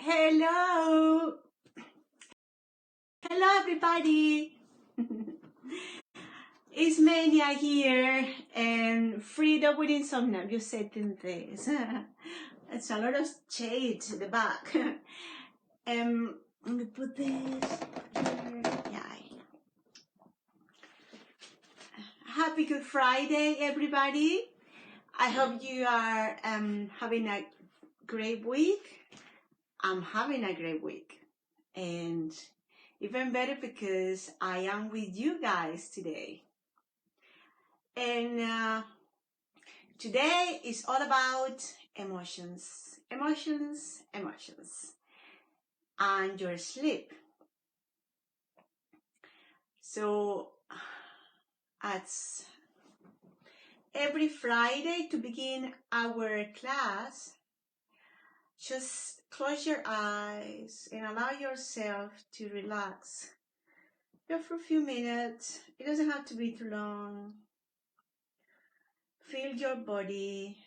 Hello! Hello, everybody! It's Mania here, and Frida with insomnia. You said this. It's a lot of shade in the back. Let me put this here. Yeah. Happy Good Friday, everybody. I hope you are having a great week. I'm having a great week. And even better because I am with you guys today. And today is all about emotions, and your sleep. So, it's every Friday to begin our class, just close your eyes and allow yourself to relax. Just for a few minutes. It doesn't have to be too long. Feel your body.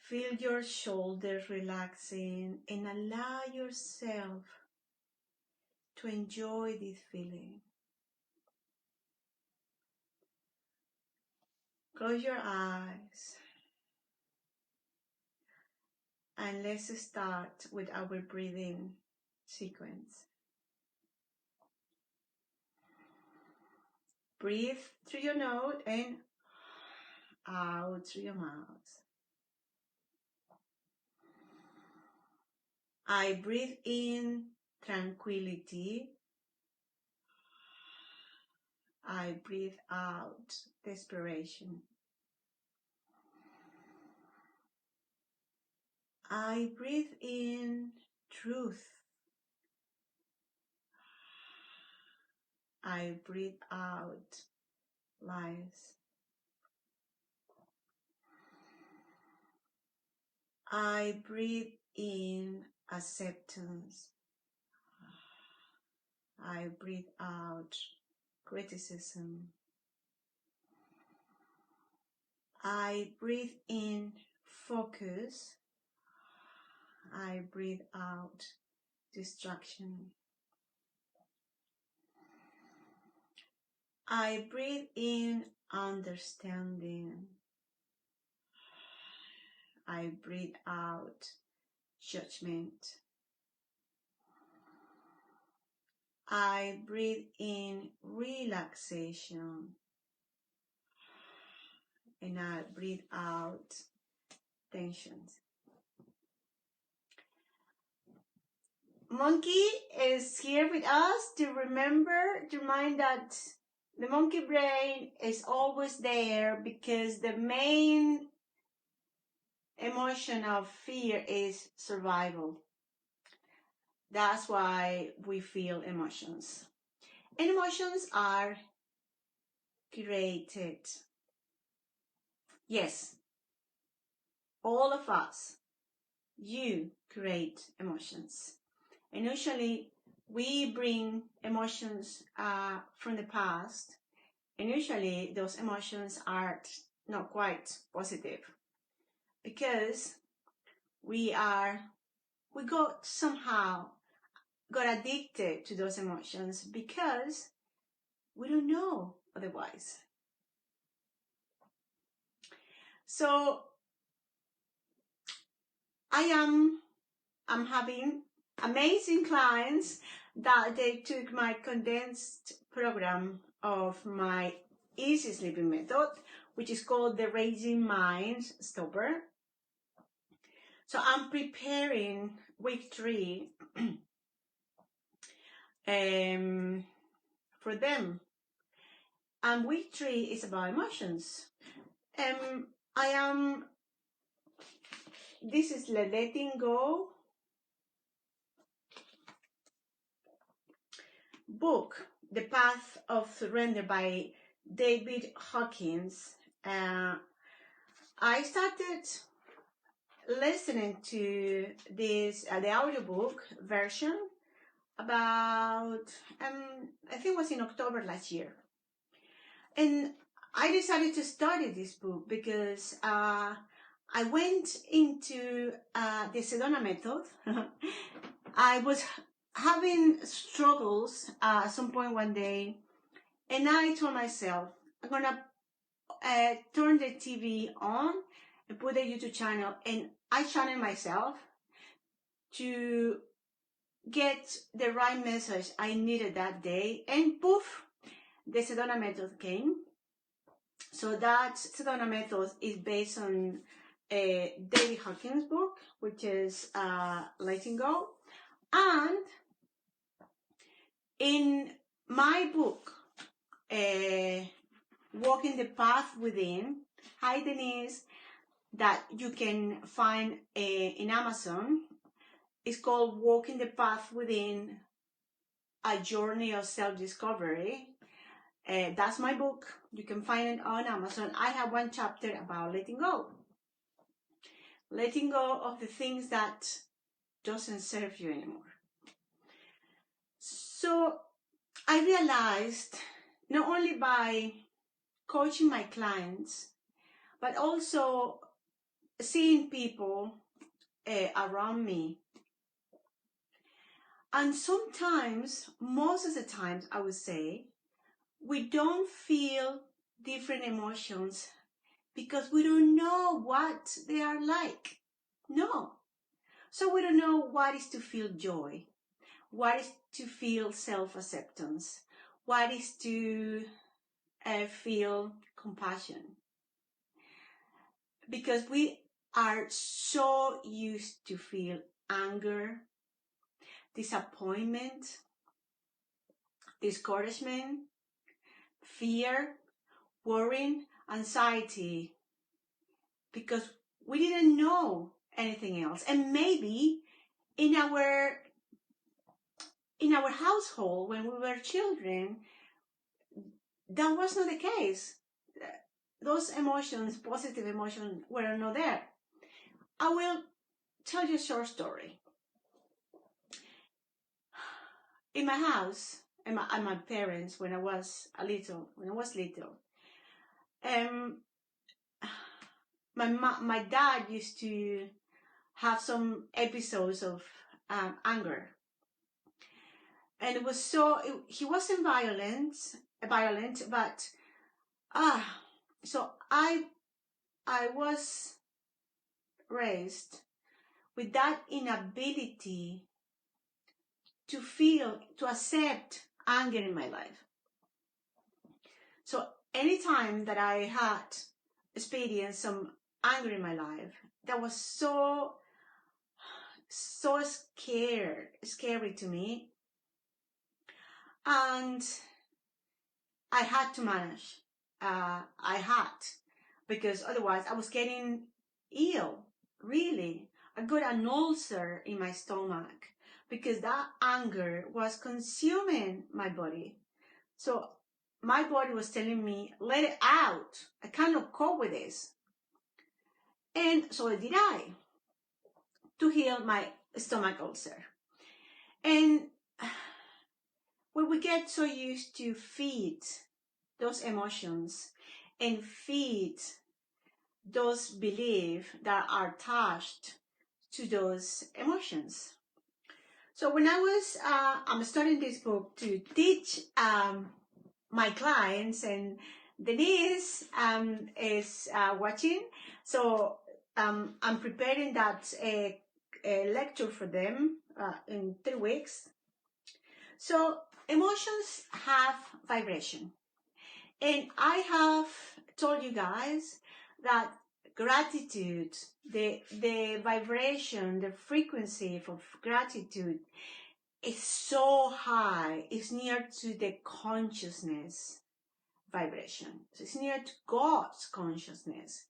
Feel your shoulders relaxing and allow yourself to enjoy this feeling. Close your eyes and let's start with our breathing sequence. Breathe through your nose and out through your mouth. I breathe in tranquility. I breathe out desperation. I breathe in truth. I breathe out lies. I breathe in acceptance. I breathe out criticism. I breathe in focus. I breathe out distraction. I breathe in understanding. I breathe out judgment. I breathe in relaxation. And I breathe out tensions. Monkey is here with us to remind that the monkey brain is always there because the main emotion of fear is survival. That's why we feel emotions. And emotions are created. Yes, all of us, you create emotions. And usually we bring emotions from the past, and usually those emotions are not quite positive because we somehow got addicted to those emotions because we don't know otherwise. So I'm having amazing clients that they took my condensed program of my easy sleeping method, which is called the Raging Mind Stopper. So I'm preparing week 3 for them. And week 3 is about emotions. This is the Letting Go book, The Path of Surrender by David Hawkins. I started listening to this, the audiobook version about, I think it was in October last year. And I decided to study this book because I went into the Sedona method. I was having struggles at some point one day, and I told myself, I'm gonna turn the TV on and put a YouTube channel, and I channeled myself to get the right message I needed that day, and poof, the Sedona method came. So that Sedona method is based on David Hawkins' book, which is Letting Go. And in my book, Walking the Path Within, hi Denise, that you can find in Amazon, it's called Walking the Path Within, A Journey of Self-Discovery. That's my book. You can find it on Amazon. I have one chapter about letting go. Letting go of the things that doesn't serve you anymore. So I realized, not only by coaching my clients, but also seeing people around me. And sometimes, most of the times, I would say, we don't feel different emotions because we don't know what they are like. No. So we don't know what is to feel joy, what is to feel self-acceptance, what is to feel compassion. Because we are so used to feel anger, disappointment, discouragement, fear, worry, anxiety, because we didn't know anything else. And maybe in our household, when we were children, that was not the case. Those emotions, positive emotions, were not there. I will tell you a short story. In my house, and my parents, when I was little, my dad used to have some episodes of anger, and it was he wasn't violent, but so I was raised with that inability to feel, to accept anger in my life. So anytime that I had experienced some anger in my life, that was so scary to me. And I had to manage. Because otherwise I was getting ill, really. I got an ulcer in my stomach because that anger was consuming my body. So my body was telling me, let it out. I cannot cope with this. And so did I, to heal my stomach ulcer. And when we get so used to feed those emotions and feed those beliefs that are attached to those emotions. So when I'm studying this book to teach my clients, and Denise is watching, so I'm preparing that a lecture for them in 3 weeks. So emotions have vibration, and I have told you guys that gratitude, the vibration, the frequency of gratitude is so high, it's near to the consciousness vibration. So it's near to God's consciousness.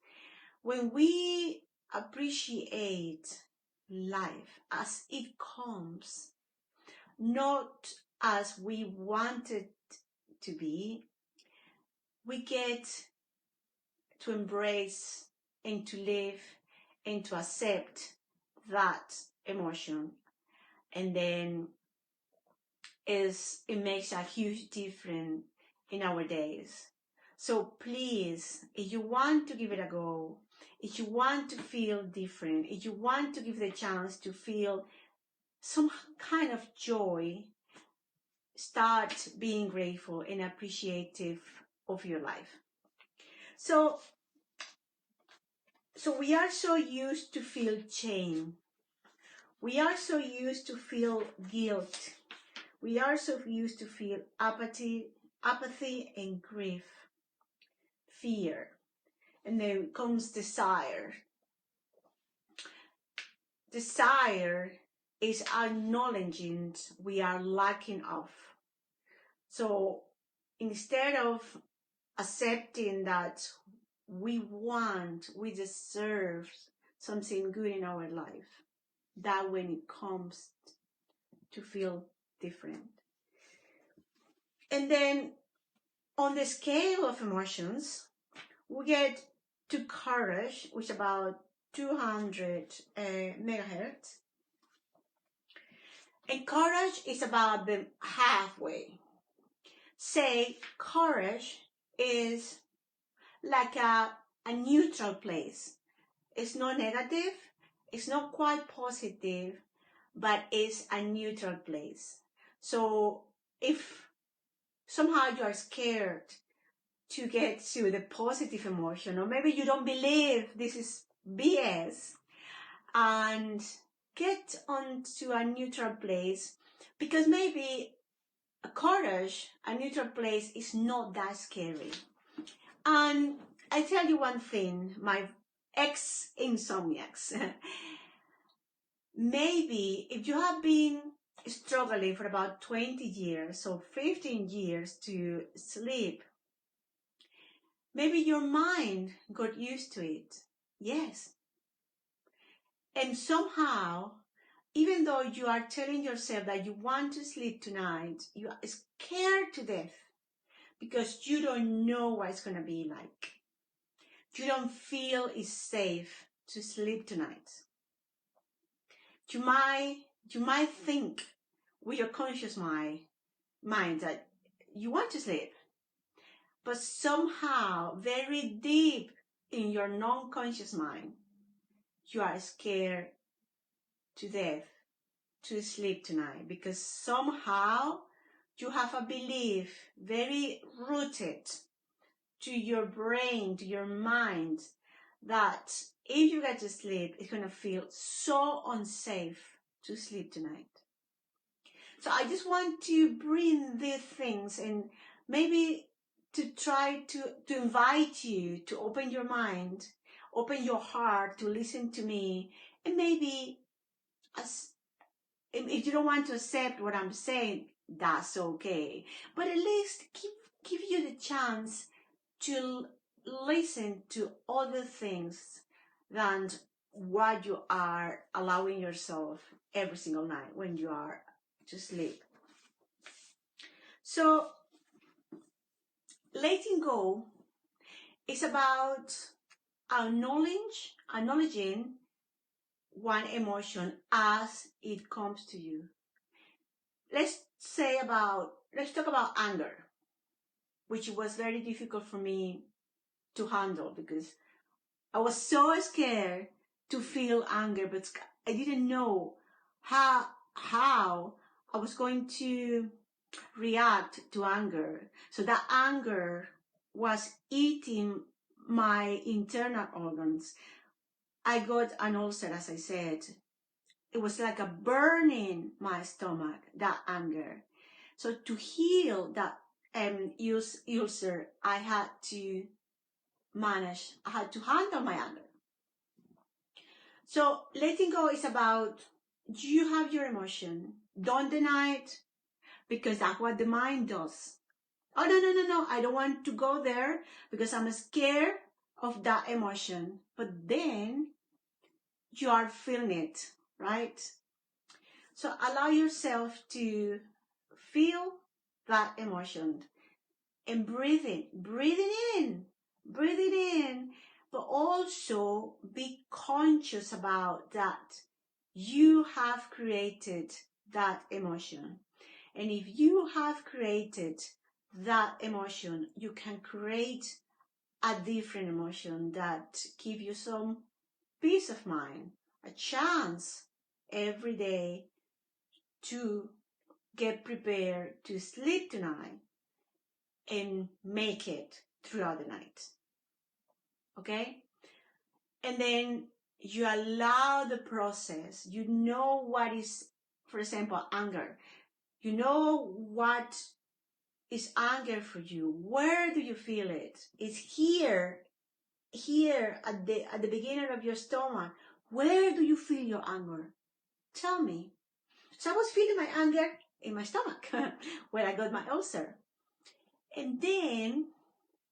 When we appreciate life as it comes, not as we want it to be, we get to embrace and to live and to accept that emotion. And then it makes a huge difference in our days. So please, if you want to give it a go, if you want to feel different, if you want to give the chance to feel some kind of joy, start being grateful and appreciative of your life. So we are so used to feel shame. We are so used to feel guilt. We are so used to feel apathy and grief, fear. And then comes desire. Desire is acknowledging we are lacking of. So instead of accepting that we deserve something good in our life, that when it comes to feel different. And then on the scale of emotions, we get to courage, which is about 200 megahertz. And courage is about the halfway. Say courage is like a neutral place. It's not negative, it's not quite positive, but it's a neutral place. So if somehow you are scared to get to the positive emotion, or maybe you don't believe this is BS, and get onto a neutral place, because maybe courage, a neutral place, is not that scary. And I tell you one thing, my ex-insomniacs, maybe if you have been struggling for about 20 years or 15 years to sleep, maybe your mind got used to it. Yes. And somehow, even though you are telling yourself that you want to sleep tonight, you are scared to death because you don't know what it's going to be like. You don't feel it's safe to sleep tonight. You might think with your conscious mind that you want to sleep, but somehow, very deep in your non-conscious mind, you are scared to death to sleep tonight, because somehow you have a belief very rooted to your brain, to your mind, that if you get to sleep, it's going to feel so unsafe to sleep tonight. So I just want to bring these things and maybe to try to invite you to open your mind, open your heart to listen to me, and maybe if you don't want to accept what I'm saying, that's okay. But at least give you the chance to listen to other things than what you are allowing yourself every single night when you are to sleep. So letting go is about acknowledging one emotion as it comes to you. Let's talk about anger, which was very difficult for me to handle because I was so scared to feel anger, but I didn't know how I was going to react to anger. So that anger was eating my internal organs. I got an ulcer, as I said. It was like a burning my stomach, that anger. So to heal that ulcer, I had to handle my anger. So letting go is about, you have your emotion. Don't deny it, because that's what the mind does. Oh, no, I don't want to go there because I'm scared of that emotion. But then you are feeling it, right? So allow yourself to feel that emotion and breathing in, but also be conscious about that you have created that emotion. And if you have created that emotion, you can create a different emotion that give you some peace of mind, a chance every day to get prepared to sleep tonight and make it throughout the night. Okay? And then you allow the process. You know what is, for example, anger. You know what is anger for you. Where do you feel it? It's here at the beginning of your stomach. Where do you feel your anger? Tell me. So I was feeling my anger in my stomach when I got my ulcer. And then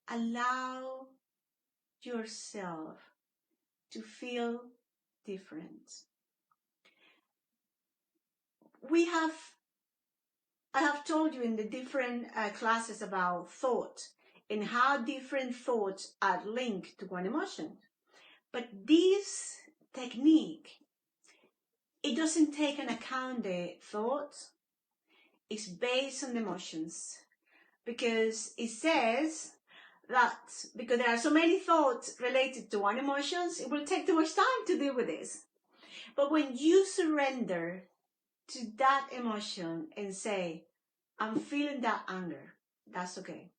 allow yourself to feel different. I have told you in the different classes about thought and how different thoughts are linked to one emotion. But this technique, it doesn't take into account the thoughts. It's based on the emotions, because it says that because there are so many thoughts related to one emotion, it will take too much time to deal with this. But when you surrender to that emotion and say, I'm feeling that anger, that's okay.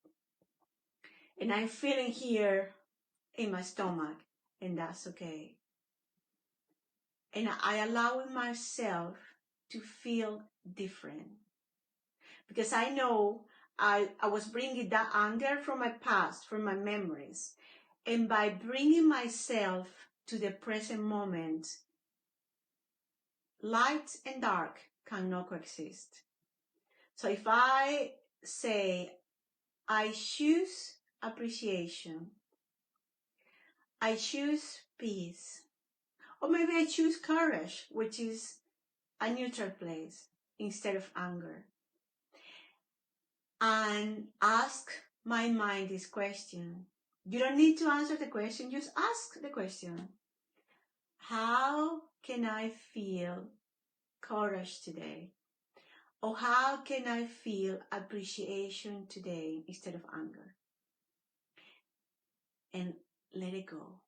And I'm feeling here in my stomach, and that's okay. And I allow myself to feel different. Because I know I was bringing that anger from my past, from my memories. And by bringing myself to the present moment, light and dark cannot coexist. So if I say, I choose appreciation, I choose peace, or maybe I choose courage, which is a neutral place, instead of anger, and ask my mind this question. You don't need to answer the question, just ask the question. How can I feel courage today? Or how can I feel appreciation today instead of anger? And let it go.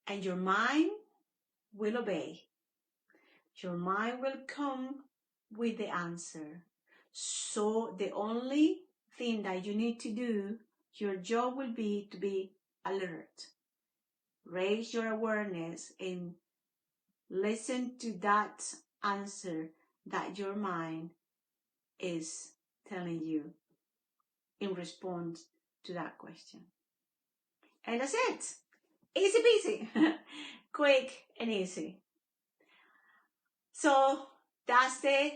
And your mind will obey. Your mind will come with the answer. So the only thing that you need to do, your job will be to be alert. Raise your awareness and listen to that answer that your mind is telling you in response to that question. And that's it. Easy peasy. Quick and easy. So that's the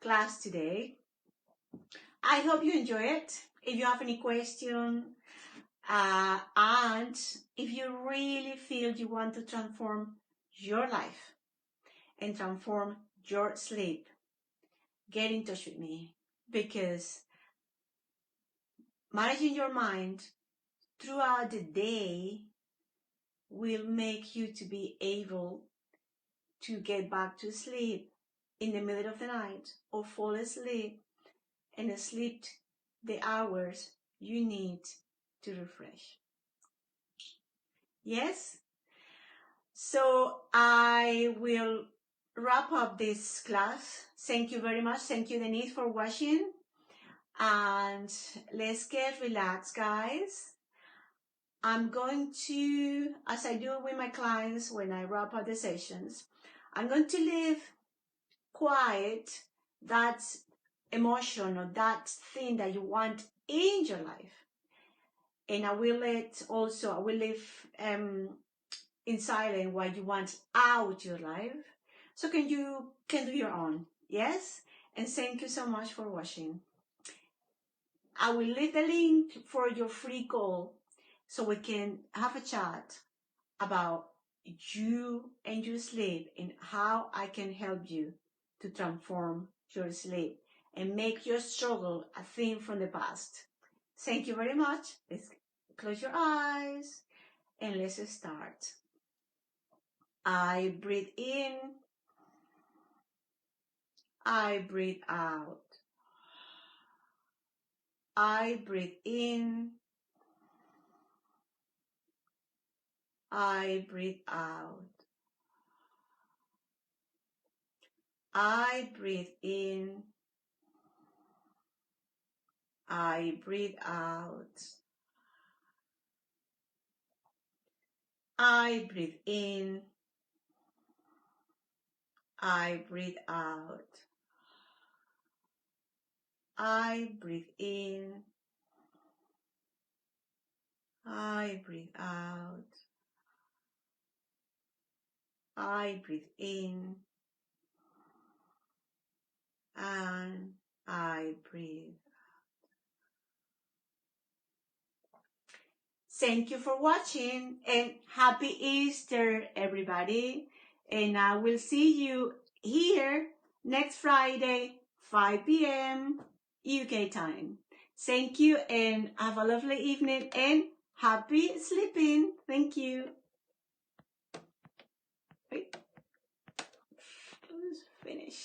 class today. I hope you enjoy it. If you have any question, and if you really feel you want to transform your life and transform your sleep, get in touch with me, because managing your mind throughout the day will make you to be able to get back to sleep in the middle of the night, or fall asleep and sleep the hours you need to refresh. Yes? So I will wrap up this class. Thank you very much. Thank you, Denise, for watching. And let's get relaxed, guys. I'm going to, as I do with my clients when I wrap up the sessions, I'm going to leave quiet that emotion or that thing that you want in your life. And I will leave in silence what you want out your life. So you can do your own. Yes? And thank you so much for watching. I will leave the link for your free call so we can have a chat about you and your sleep and how I can help you to transform your sleep and make your struggle a thing from the past. Thank you very much. Let's close your eyes and let's start. I breathe in. I breathe out. I breathe in. I breathe out. I breathe in. I breathe out. I breathe in. I breathe out. I breathe in. I breathe out. I breathe in. And I breathe. Thank you for watching and happy Easter, everybody. And I will see you here next Friday, 5 p.m. UK time. Thank you and have a lovely evening and happy sleeping. Thank you. Wait, let's finish.